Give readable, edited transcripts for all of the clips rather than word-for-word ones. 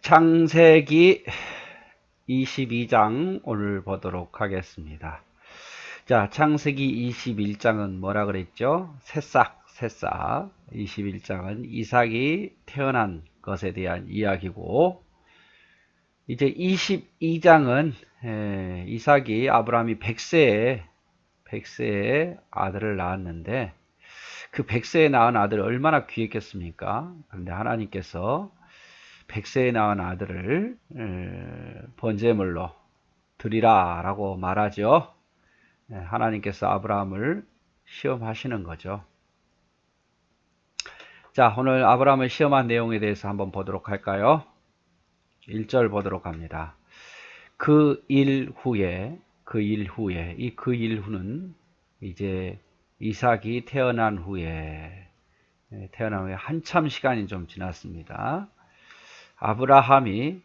창세기 22장 오늘 보도록 하겠습니다. 자, 창세기 21장은 뭐라 그랬죠? 새싹. 21장은 이삭이 태어난 것에 대한 이야기고, 이제 22장은 이삭이 아브라함이 100세에 아들을 낳았는데, 그 100세에 낳은 아들이 얼마나 귀했겠습니까? 그런데 하나님께서 100세에 낳은 아들을 번제물로 드리라 라고 말하죠. 하나님께서 아브라함을 시험하시는 거죠. 자, 오늘 아브라함을 시험한 내용에 대해서 한번 보도록 할까요? 1절 보도록 합니다. 그 일 후에 이 그 일 후는 이제 이삭이 태어난 후에 한참 시간이 좀 지났습니다. 하나님이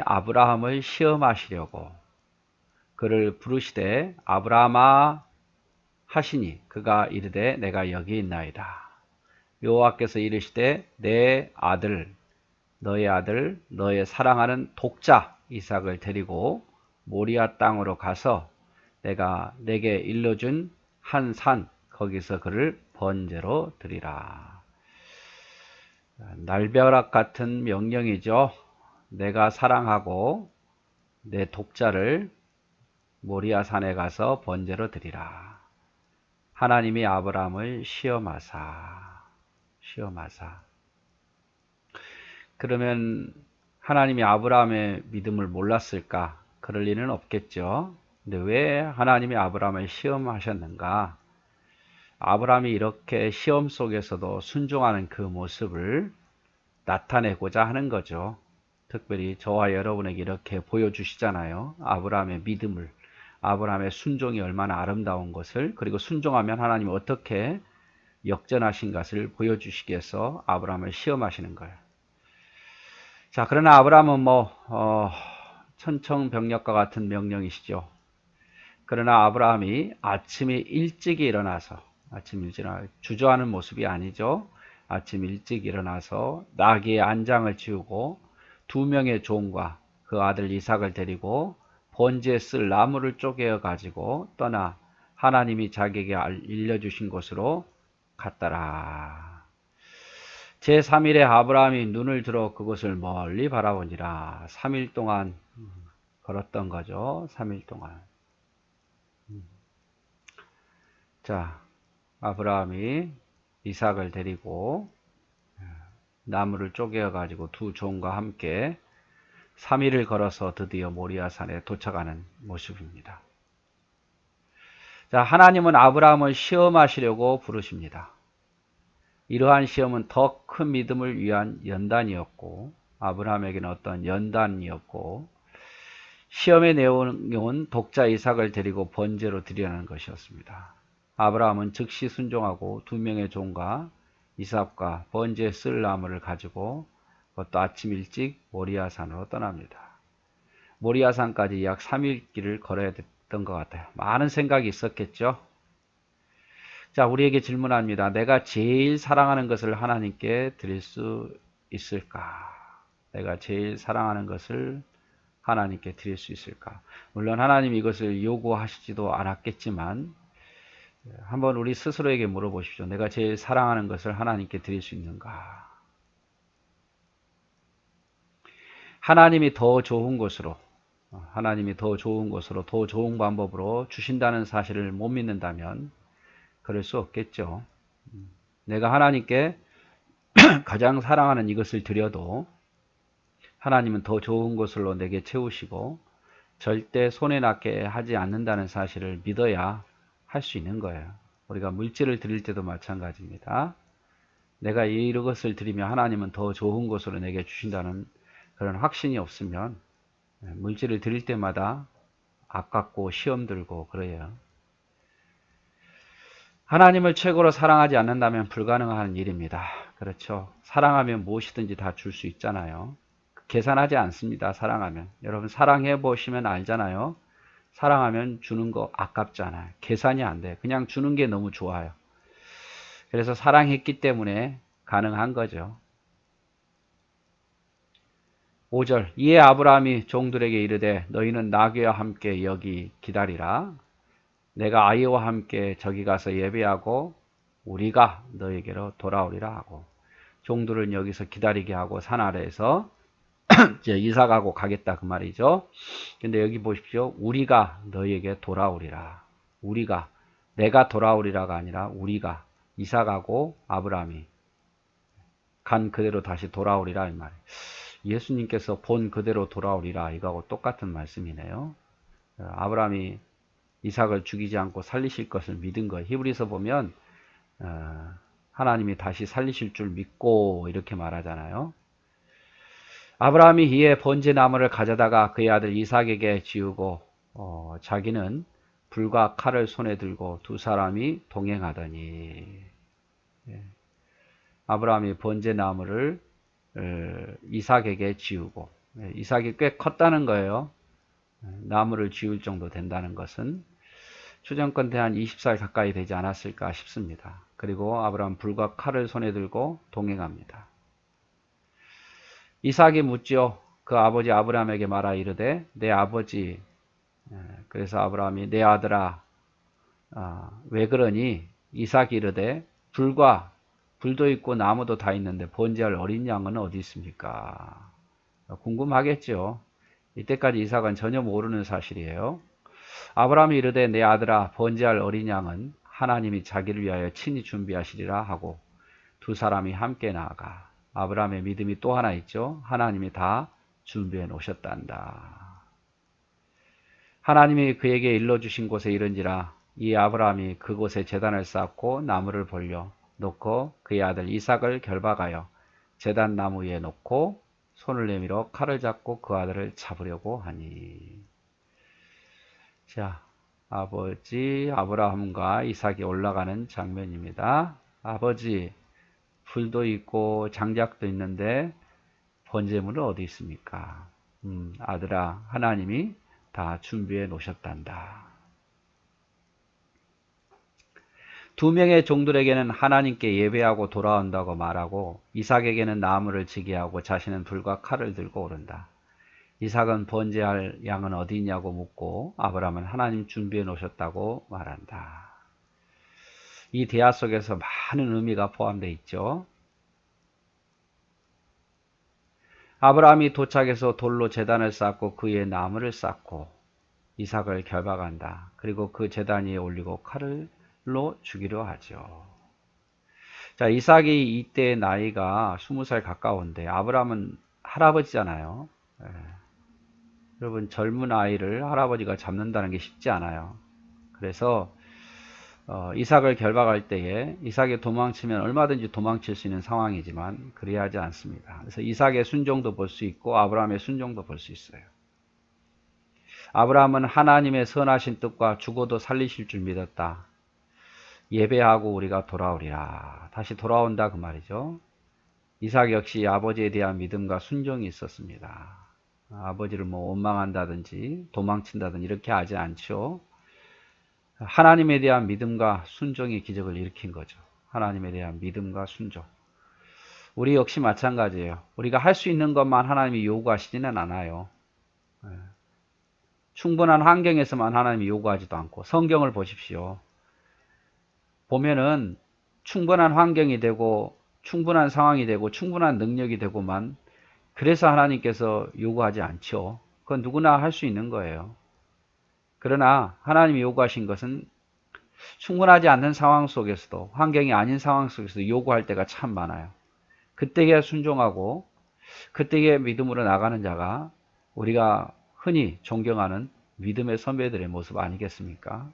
아브라함을 시험하시려고 그를 부르시되 아브라함아 하시니 그가 이르되 내가 여기 있나이다. 여호와께서 이르시되 너의 아들 너의 사랑하는 독자 이삭을 데리고 모리아 땅으로 가서 내가 내게 일러준 한 산 거기서 그를 번제로 드리라. 날벼락 같은 명령이죠. 내가 사랑하고 내 독자를 모리아 산에 가서 번제로 드리라. 하나님이 아브라함을 시험하사. 그러면 하나님이 아브라함의 믿음을 몰랐을까? 그럴 리는 없겠죠. 근데 왜 하나님이 아브라함을 시험하셨는가? 아브라함이 이렇게 시험 속에서도 순종하는 그 모습을 나타내고자 하는 거죠. 특별히 저와 여러분에게 이렇게 보여주시잖아요. 아브라함의 믿음을, 아브라함의 순종이 얼마나 아름다운 것을, 그리고 순종하면 하나님이 어떻게 역전하신 것을 보여주시기 위해서 아브라함을 시험하시는 거예요. 자, 그러나 아브라함은 천청병력과 같은 명령이시죠. 그러나 아브라함이 아침에 일찍 일어나서 주저하는 모습이 아니죠. 아침 일찍 일어나서 나귀의 안장을 치우고 2명의 종과 그 아들 이삭을 데리고 번제에 쓸 나무를 쪼개어 가지고 떠나 하나님이 자기에게 일러주신 곳으로 갔더라. 제3일에 아브라함이 눈을 들어 그곳을 멀리 바라보니라. 3일 동안 걸었던 거죠. 3일 동안. 자, 아브라함이 이삭을 데리고 나무를 쪼개어 가지고 2 종과 함께 3일을 걸어서 드디어 모리아산에 도착하는 모습입니다. 자, 하나님은 아브라함을 시험하시려고 부르십니다. 이러한 시험은 더 큰 믿음을 위한 연단이었고, 아브라함에게는 어떤 연단이었고, 시험의 내용은 독자 이삭을 데리고 번제로 드리라는 것이었습니다. 아브라함은 즉시 순종하고 2명의 종과 이삭과 번제에 쓸 나무를 가지고 그것도 아침 일찍 모리아산으로 떠납니다. 모리아산까지 약 3일 길을 걸어야 됐던 것 같아요. 많은 생각이 있었겠죠. 자, 우리에게 질문합니다. 내가 제일 사랑하는 것을 하나님께 드릴 수 있을까? 내가 제일 사랑하는 것을 하나님께 드릴 수 있을까? 물론 하나님이 이것을 요구하시지도 않았겠지만 한번 우리 스스로에게 물어보십시오. 내가 제일 사랑하는 것을 하나님께 드릴 수 있는가? 하나님이 더 좋은 것으로, 더 좋은 방법으로 주신다는 사실을 못 믿는다면 그럴 수 없겠죠. 내가 하나님께 가장 사랑하는 이것을 드려도 하나님은 더 좋은 것으로 내게 채우시고 절대 손해나게 하지 않는다는 사실을 믿어야 할 수 있는 거예요. 우리가 물질을 드릴 때도 마찬가지입니다. 내가 이것을 드리면 하나님은 더 좋은 것으로 내게 주신다는 그런 확신이 없으면 물질을 드릴 때마다 아깝고 시험 들고 그래요. 하나님을 최고로 사랑하지 않는다면 불가능한 일입니다. 그렇죠. 사랑하면 무엇이든지 다 줄 수 있잖아요. 계산하지 않습니다. 사랑하면. 여러분 사랑해 보시면 알잖아요. 사랑하면 주는 거 아깝잖아요. 계산이 안 돼. 그냥 주는 게 너무 좋아요. 그래서 사랑했기 때문에 가능한 거죠. 5절 이에 아브라함이 종들에게 이르되 너희는 나귀와 함께 여기 기다리라. 내가 아이와 함께 저기 가서 예배하고 우리가 너에게로 돌아오리라 하고 종들은 여기서 기다리게 하고 산 아래에서 이제 이사 가고 가겠다 그 말이죠. 근데 여기 보십시오. 우리가 너에게 돌아오리라. 우리가 내가 돌아오리라가 아니라 우리가 이사 가고 아브라함이 간 그대로 다시 돌아오리라 이 말이에요. 예수님께서 본 그대로 돌아오리라 이거하고 똑같은 말씀이네요. 아브라함이 이삭을 죽이지 않고 살리실 것을 믿은 거예요. 히브리서 보면 하나님이 다시 살리실 줄 믿고 이렇게 말하잖아요. 아브라함이 이에 번제 나무를 가져다가 그의 아들 이삭에게 지우고 자기는 불과 칼을 손에 들고 두 사람이 동행하더니 아브라함이 번제 나무를 이삭에게 지우고 이삭이 꽤 컸다는 거예요. 나무를 지울 정도 된다는 것은 추정컨 대 한 20살 가까이 되지 않았을까 싶습니다. 그리고 아브라함 불과 칼을 손에 들고 동행합니다. 이삭이 묻지요. 그 아버지 아브라함에게 말하 이르되 내 아버지. 그래서 아브라함이 내 아들아 왜 그러니? 이삭이 이르되 불도 있고 나무도 다 있는데 번제할 어린 양은 어디 있습니까? 궁금하겠죠. 이때까지 이삭은 전혀 모르는 사실이에요. 아브라함이 이르되 내 아들아 번제할 어린 양은 하나님이 자기를 위하여 친히 준비하시리라 하고 두 사람이 함께 나아가 아브라함의 믿음이 또 하나 있죠. 하나님이 다 준비해 놓으셨단다. 하나님이 그에게 일러주신 곳에 이른지라 이 아브라함이 그곳에 제단을 쌓고 나무를 벌려 놓고 그의 아들 이삭을 결박하여 제단 나무 위에 놓고 손을 내밀어 칼을 잡고 그 아들을 잡으려고 하니. 자, 아버지 아브라함과 이삭이 올라가는 장면입니다. 아버지, 불도 있고 장작도 있는데 번제물은 어디 있습니까? 아들아, 하나님이 다 준비해 놓으셨단다. 두 명의 종들에게는 하나님께 예배하고 돌아온다고 말하고 이삭에게는 나무를 지게 하고 자신은 불과 칼을 들고 오른다. 이삭은 번제할 양은 어디 있냐고 묻고 아브라함은 하나님 준비해 놓으셨다고 말한다. 이 대화 속에서 많은 의미가 포함되어 있죠. 아브라함이 도착해서 돌로 제단을 쌓고 그 위에 나무를 쌓고 이삭을 결박한다. 그리고 그 제단 위에 올리고 칼로 죽이려 하죠. 자, 이삭이 이때 나이가 20살 가까운데 아브라함은 할아버지잖아요. 여러분 젊은 아이를 할아버지가 잡는다는 게 쉽지 않아요. 그래서 이삭을 결박할 때에 이삭이 도망치면 얼마든지 도망칠 수 있는 상황이지만 그래야 하지 않습니다. 그래서 이삭의 순종도 볼 수 있고 아브라함의 순종도 볼 수 있어요. 아브라함은 하나님의 선하신 뜻과 죽어도 살리실 줄 믿었다. 예배하고 우리가 돌아오리라. 다시 돌아온다 그 말이죠. 이삭 역시 아버지에 대한 믿음과 순종이 있었습니다. 아버지를 원망한다든지 도망친다든지 이렇게 하지 않죠. 하나님에 대한 믿음과 순종이 기적을 일으킨 거죠. 하나님에 대한 믿음과 순종. 우리 역시 마찬가지예요. 우리가 할 수 있는 것만 하나님이 요구하시지는 않아요. 충분한 환경에서만 하나님이 요구하지도 않고 성경을 보십시오. 보면은 충분한 환경이 되고 충분한 상황이 되고 충분한 능력이 되고만 그래서 하나님께서 요구하지 않죠. 그건 누구나 할 수 있는 거예요. 그러나 하나님이 요구하신 것은 충분하지 않는 상황 속에서도 환경이 아닌 상황 속에서도 요구할 때가 참 많아요. 그때에 순종하고 그때에 믿음으로 나가는 자가 우리가 흔히 존경하는 믿음의 선배들의 모습 아니겠습니까?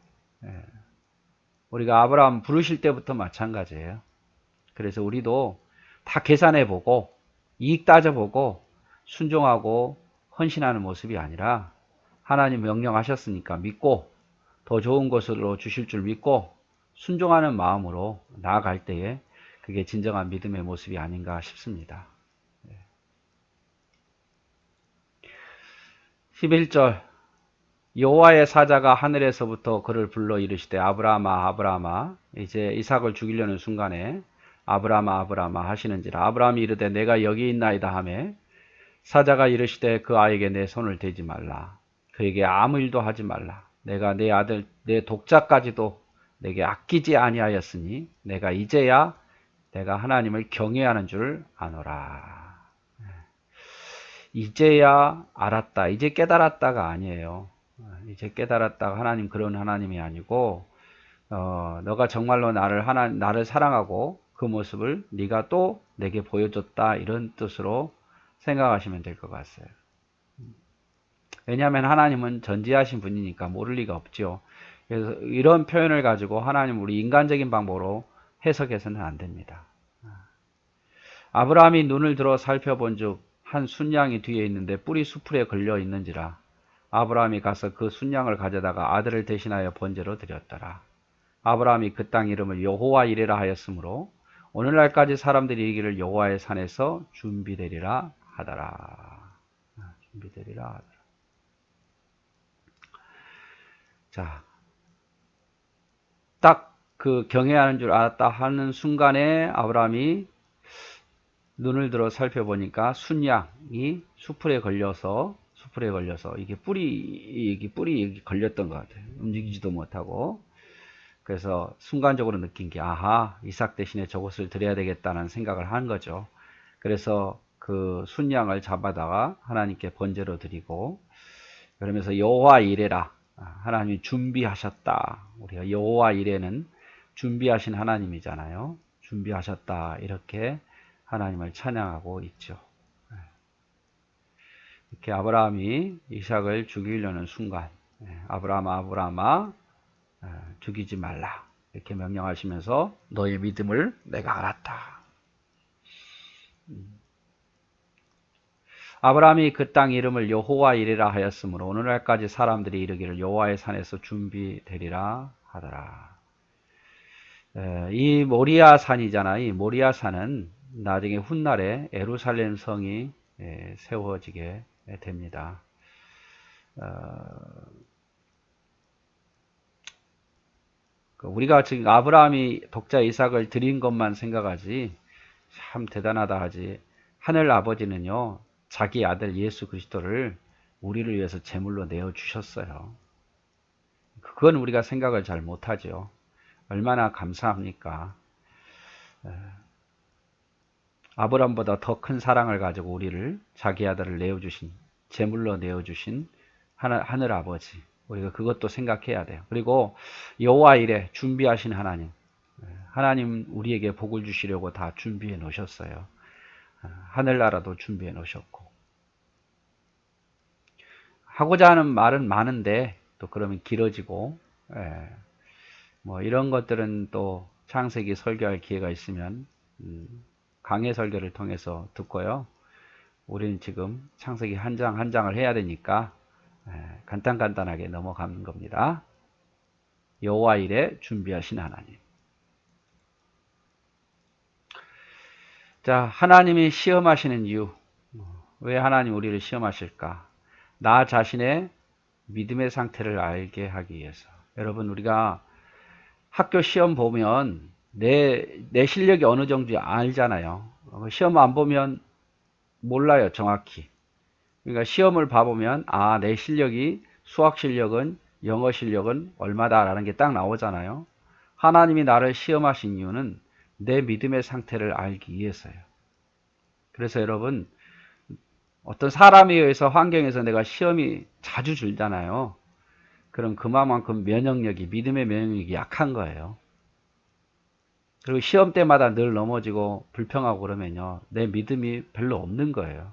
우리가 아브라함 부르실 때부터 마찬가지예요. 그래서 우리도 다 계산해보고 이익 따져보고 순종하고 헌신하는 모습이 아니라 하나님 명령하셨으니까 믿고 더 좋은 것으로 주실 줄 믿고 순종하는 마음으로 나아갈 때에 그게 진정한 믿음의 모습이 아닌가 싶습니다. 11절 여호와의 사자가 하늘에서부터 그를 불러 이르시되 아브라함아 아브라함아. 이제 이삭을 죽이려는 순간에 아브라함아 아브라함아 하시는지라. 아브라함이 이르되 내가 여기 있나이다 하매 사자가 이르시되 그 아이에게 내 손을 대지 말라. 그에게 아무 일도 하지 말라. 내가 내 아들 내 독자까지도 내게 아끼지 아니하였으니 내가 이제야 내가 하나님을 경외하는 줄 아노라. 이제야 알았다. 이제 깨달았다가 아니에요. 이제 깨달았다가 하나님 그런 하나님이 아니고 너가 정말로 나를 사랑하고 그 모습을 네가 또 내게 보여줬다. 이런 뜻으로 생각하시면 될 것 같아요. 왜냐하면 하나님은 전지하신 분이니까 모를 리가 없죠. 그래서 이런 표현을 가지고 하나님 우리 인간적인 방법으로 해석해서는 안 됩니다. 아브라함이 눈을 들어 살펴본즉 한 순양이 뒤에 있는데 뿔이 수풀에 걸려 있는지라. 아브라함이 가서 그 순양을 가져다가 아들을 대신하여 번제로 드렸더라. 아브라함이 그 땅 이름을 여호와 이레라 하였으므로 오늘날까지 사람들이 이르기를 여호와의 산에서 준비되리라 하더라. 준비되리라 하더라. 자, 딱 그 경외하는 줄 알았다 하는 순간에 아브라함이 눈을 들어 살펴보니까 순양이 수풀에 걸려서 이게 뿔이 걸렸던 것 같아요. 움직이지도 못하고. 그래서 순간적으로 느낀 게 아하, 이삭 대신에 저것을 드려야 되겠다는 생각을 한 거죠. 그래서 그 순양을 잡아다가 하나님께 번제로 드리고, 그러면서 여호와 이레라, 하나님이 준비하셨다. 우리가 여호와 이레는 준비하신 하나님이잖아요. 준비하셨다. 이렇게 하나님을 찬양하고 있죠. 이렇게 아브라함이 이삭을 죽이려는 순간, 아브라함아 죽이지 말라. 이렇게 명령하시면서 너의 믿음을 내가 알았다. 아브라함이 그 땅 이름을 여호와 이레라 하였으므로 오늘날까지 사람들이 이르기를 여호와의 산에서 준비되리라 하더라. 이 모리아 산이잖아요. 이 모리아 산은 나중에 훗날에 예루살렘 성이 세워지게 됩니다. 우리가 지금 아브라함이 독자 이삭을 드린 것만 생각하지 참 대단하다 하지, 하늘 아버지는요 자기 아들 예수 그리스도를 우리를 위해서 제물로 내어주셨어요. 그건 우리가 생각을 잘 못하죠. 얼마나 감사합니까? 아브라함보다 더 큰 사랑을 가지고 우리를 자기 아들을 내어주신, 제물로 내어주신 하늘 아버지, 우리가 그것도 생각해야 돼요. 그리고 여호와 이레 준비하신 하나님 우리에게 복을 주시려고 다 준비해 놓으셨어요. 하늘나라도 준비해 놓으셨고. 하고자 하는 말은 많은데 또 그러면 길어지고, 뭐 이런 것들은 또 창세기 설교할 기회가 있으면 강해 설교를 통해서 듣고요. 우리는 지금 창세기 한 장 한 장을 해야 되니까 간단하게 넘어가는 겁니다. 여호와 이레 준비하신 하나님. 자, 하나님이 시험하시는 이유. 왜 하나님 우리를 시험하실까? 나 자신의 믿음의 상태를 알게 하기 위해서. 여러분, 우리가 학교 시험 보면 내 실력이 어느 정도 알잖아요. 시험 안 보면 몰라요, 정확히. 그러니까 시험을 봐보면 내 실력이, 수학 실력은, 영어 실력은 얼마다라는 게 딱 나오잖아요. 하나님이 나를 시험하신 이유는 내 믿음의 상태를 알기 위해서요. 그래서 여러분, 어떤 사람에 의해서, 환경에서 내가 시험이 자주 줄잖아요. 그럼 그만큼 믿음의 면역력이 약한 거예요. 그리고 시험 때마다 늘 넘어지고 불평하고 그러면요, 내 믿음이 별로 없는 거예요.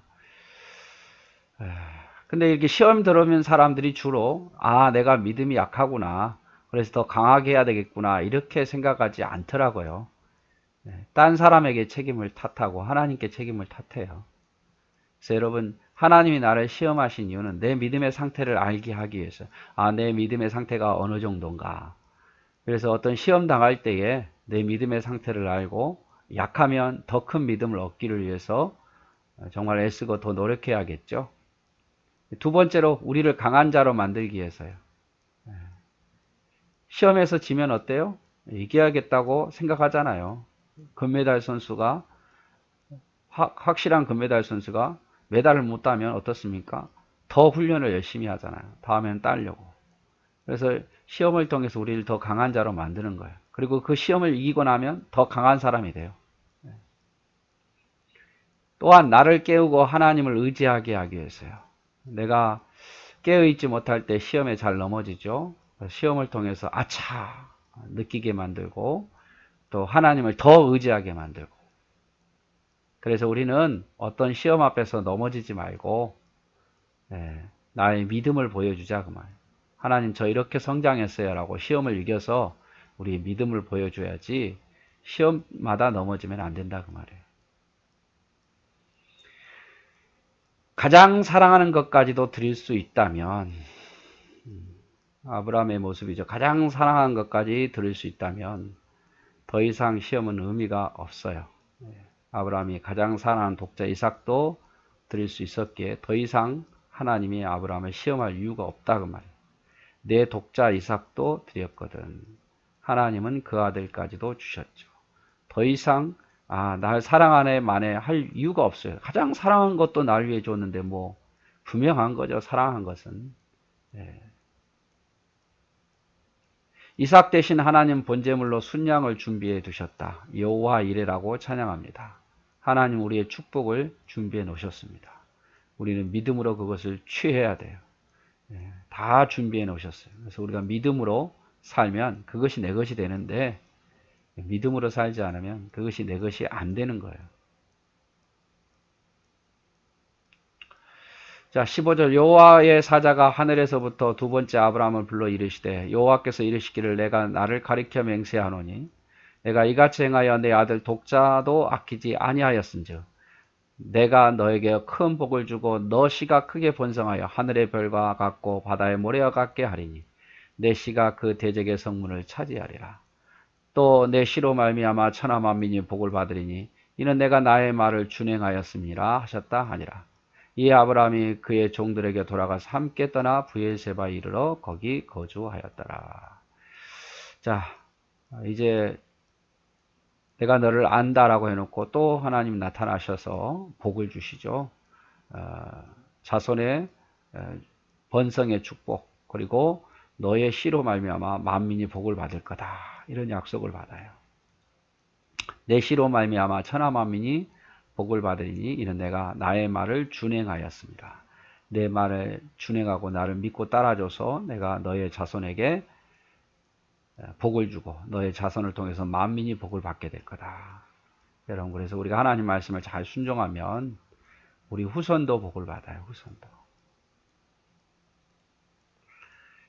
근데 이렇게 시험 들어오면 사람들이 주로 내가 믿음이 약하구나, 그래서 더 강하게 해야 되겠구나, 이렇게 생각하지 않더라고요. 딴 사람에게 책임을 탓하고 하나님께 책임을 탓해요. 그래서 여러분, 하나님이 나를 시험하신 이유는 내 믿음의 상태를 알게 하기 위해서. 내 믿음의 상태가 어느 정도인가. 그래서 어떤 시험 당할 때에 내 믿음의 상태를 알고 약하면 더 큰 믿음을 얻기를 위해서 정말 애쓰고 더 노력해야겠죠. 두 번째로, 우리를 강한 자로 만들기 위해서요. 시험에서 지면 어때요? 이겨야겠다고 생각하잖아요. 금메달 선수가, 확실한 금메달 선수가 메달을 못 따면 어떻습니까? 더 훈련을 열심히 하잖아요. 다음에는 따려고. 그래서 시험을 통해서 우리를 더 강한 자로 만드는 거예요. 그리고 그 시험을 이기고 나면 더 강한 사람이 돼요. 또한 나를 깨우고 하나님을 의지하게 하기 위해서요. 내가 깨어있지 못할 때 시험에 잘 넘어지죠. 시험을 통해서 아차 느끼게 만들고 또 하나님을 더 의지하게 만들고. 그래서 우리는 어떤 시험 앞에서 넘어지지 말고 나의 믿음을 보여주자 그 말이에요. 하나님 저 이렇게 성장했어요 라고 시험을 이겨서 우리 믿음을 보여줘야지 시험마다 넘어지면 안 된다 그 말이에요. 가장 사랑하는 것까지도 드릴 수 있다면 아브라함의 모습이죠. 가장 사랑하는 것까지 드릴 수 있다면 더 이상 시험은 의미가 없어요. 아브라함이 가장 사랑하는 독자 이삭도 드릴 수 있었기에 더 이상 하나님이 아브라함을 시험할 이유가 없다 그 말이에요. 내 독자 이삭도 드렸거든. 하나님은 그 아들까지도 주셨죠. 더 이상 날 사랑하네 만에 할 이유가 없어요. 가장 사랑한 것도 날 위해 줬는데 뭐 분명한 거죠. 사랑한 것은. 이삭 대신 하나님 본제물로 순양을 준비해 두셨다. 여호와 이레라고 찬양합니다. 하나님 우리의 축복을 준비해 놓으셨습니다. 우리는 믿음으로 그것을 취해야 돼요. 다 준비해 놓으셨어요. 그래서 우리가 믿음으로 살면 그것이 내 것이 되는데 믿음으로 살지 않으면 그것이 내 것이 안 되는 거예요. 자, 15절 여호와의 사자가 하늘에서부터 두 번째 아브라함을 불러 이르시되 여호와께서 이르시기를 내가 나를 가리켜 맹세하노니 내가 이같이 행하여 내 아들 독자도 아끼지 아니하였은즉 내가 너에게 큰 복을 주고 너 씨가 크게 번성하여 하늘의 별과 같고 바다의 모래와 같게 하리니 내 씨가 그 대적의 성문을 차지하리라. 또 내 씨로 말미암아 천하 만민이 복을 받으리니 이는 내가 나의 말을 준행하였음이라 하셨다 하니라. 이 아브라함이 그의 종들에게 돌아가서 함께 떠나 브엘세바에 이르러 거기 거주하였더라. 자, 이제 내가 너를 안다라고 해놓고 또 하나님 나타나셔서 복을 주시죠. 자손의 번성의 축복 그리고 너의 씨로 말미암아 만민이 복을 받을 거다. 이런 약속을 받아요. 내 씨로 말미암아 천하 만민이 복을 받으리니 이는 내가 나의 말을 준행하였습니다. 내 말을 준행하고 나를 믿고 따라줘서 내가 너의 자손에게 복을 주고 너의 자손을 통해서 만민이 복을 받게 될 거다. 여러분 그래서 우리가 하나님 말씀을 잘 순종하면 우리 후손도 복을 받아요. 후손도.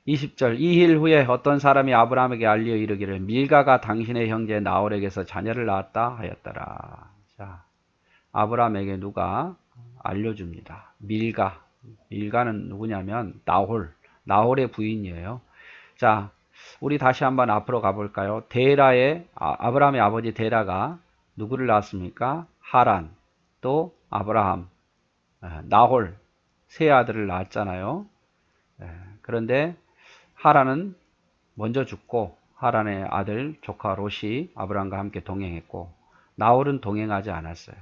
20절 이일 후에 어떤 사람이 아브라함에게 알려 이르기를 밀가가 당신의 형제 나홀에게서 자녀를 낳았다 하였더라. 자, 아브라함에게 누가 알려줍니다. 밀가는 누구냐면 나홀의 부인이에요. 자, 우리 다시 한번 앞으로 가볼까요? 아브라함의 아버지 데라가 누구를 낳았습니까? 하란, 또 아브라함, 나홀 세 아들을 낳았잖아요. 그런데 하란은 먼저 죽고 하란의 아들 조카 롯이 아브라함과 함께 동행했고 나홀은 동행하지 않았어요.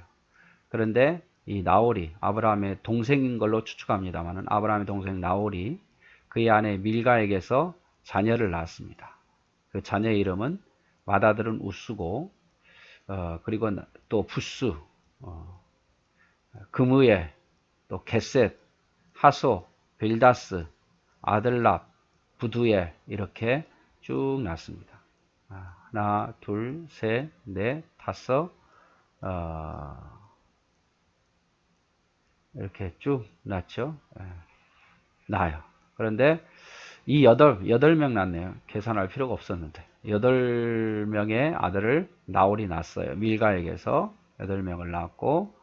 그런데 이 나홀이 아브라함의 동생인 걸로 추측합니다만 아브라함의 동생 나홀이 그의 아내 밀가에게서 자녀를 낳았습니다. 그 자녀의 이름은 맏아들은 우스고 그리고 또 부스, 금우엘, 또 게셋, 하소, 빌다스, 아들랍, 부두엘 이렇게 쭉 낳습니다. 하나, 둘, 셋, 넷, 다섯 이렇게 쭉 낳죠. 낳아요. 그런데 이 여덟 명 낳네요. 계산할 필요가 없었는데 8명의 아들을 나홀이 낳았어요. 밀가에게서 8명을 낳았고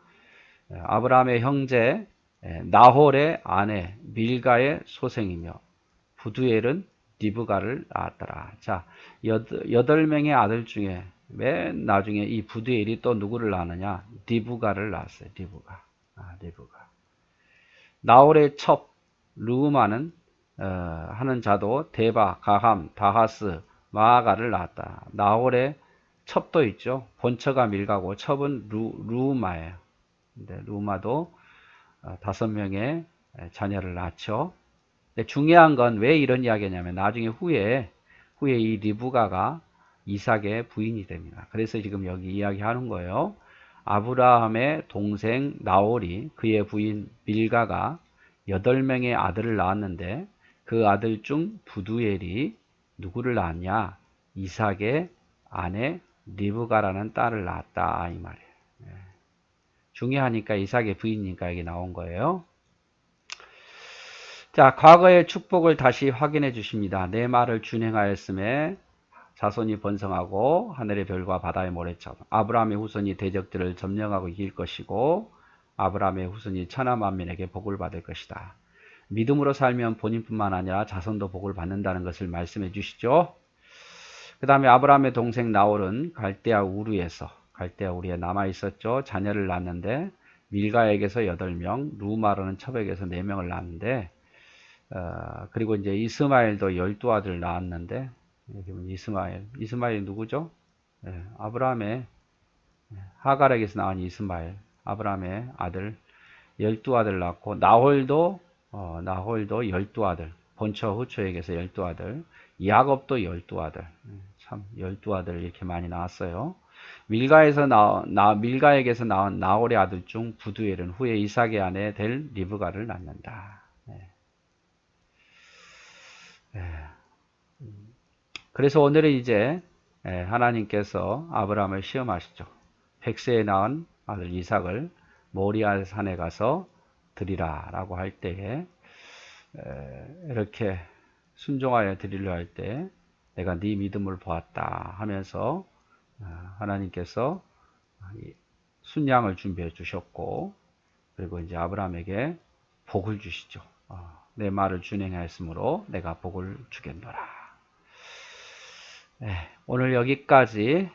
아브라함의 형제 나홀의 아내 밀가의 소생이며 부두엘은 디브가를 낳았더라. 자, 8명의 아들 중에 맨 나중에 이 부두엘이 또 누구를 낳느냐? 디브가를 낳았어요. 디브가. 나홀의 첩 르우마는 하는 자도 데바, 가함, 다하스, 마아가를 낳았다. 나홀의 첩도 있죠. 본처가 밀가고 첩은 루우마예요. 근데 루우마도 5명의 자녀를 낳죠. 근데 중요한 건 왜 이런 이야기냐면 나중에 후에 이 리브가가 이삭의 부인이 됩니다. 그래서 지금 여기 이야기하는 거예요. 아브라함의 동생 나홀이 그의 부인 밀가가 8명의 아들을 낳았는데 그 아들 중 부두엘이 누구를 낳았냐? 이삭의 아내 리브가라는 딸을 낳았다 이 말이에요. 중요하니까 이삭의 부인이니까 여기 나온 거예요. 자, 과거의 축복을 다시 확인해 주십니다. 내 말을 준행하였음에 자손이 번성하고 하늘의 별과 바다의 모래처럼 아브라함의 후손이 대적들을 점령하고 이길 것이고 아브라함의 후손이 천하 만민에게 복을 받을 것이다. 믿음으로 살면 본인뿐만 아니라 자손도 복을 받는다는 것을 말씀해 주시죠. 그 다음에 아브라함의 동생 나홀은 갈대아 우르에서 갈대아 우르에 남아 있었죠. 자녀를 낳았는데 밀가에게서 8명, 루마르는 첩에게서 4명을 낳았는데 그리고 이제 이스마엘도 12아들 낳았는데 여기 보면 이스마엘이 누구죠? 아브라함의 하갈에게서 나온 이스마엘, 아브라함의 아들 12아들 낳고 나홀도 12아들, 본처 후처에게서 12아들, 야곱도 12아들, 참 12아들 이렇게 많이 낳았어요. 밀가에게서 나온 나홀의 아들 중 부두엘은 후에 이삭의 아내 될 리브가를 낳는다. 그래서 오늘은 이제 하나님께서 아브라함을 시험하시죠. 100세에 낳은 아들 이삭을 모리아 산에 가서 드리라 라고 할 때에 이렇게 순종하여 드리려 할 때 내가 네 믿음을 보았다 하면서 하나님께서 순양을 준비해 주셨고 그리고 이제 아브라함에게 복을 주시죠. 내 말을 준행하였으므로 내가 복을 주겠노라. 오늘 여기까지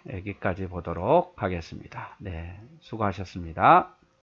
보도록 하겠습니다. 네, 수고하셨습니다.